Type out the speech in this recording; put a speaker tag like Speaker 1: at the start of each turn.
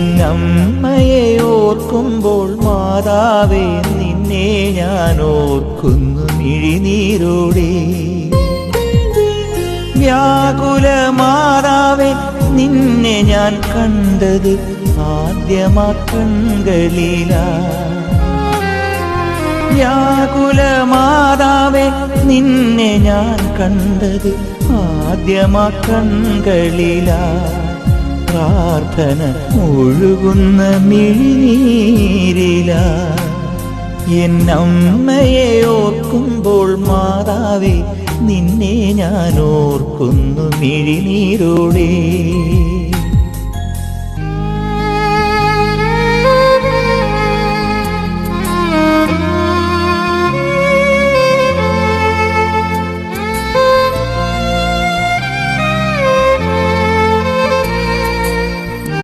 Speaker 1: എന്നമ്മയെ ഓർക്കുമ്പോൾ മാതാവേ നിന്നെ ഞാൻ ഓർക്കുന്നു മിഴിനീരോടെ. വ്യാകുല മാതാവേ നിന്നെ ഞാൻ കണ്ടത് ആദ്യമാ കൺകളിലാ. വ്യാകുല മാതാവേ നിന്നെ ഞാൻ കണ്ടത് ആദ്യമാ കൺകളിലാ. പ്രാർത്ഥന ഒഴുകുന്ന മിഴിനീരിലാ. എന്നമ്മയെ ഓർക്കുമ്പോൾ മാതാവേ നിന്നെ ഞാൻ ഓർക്കുന്നു മിഴിനീരോടെ.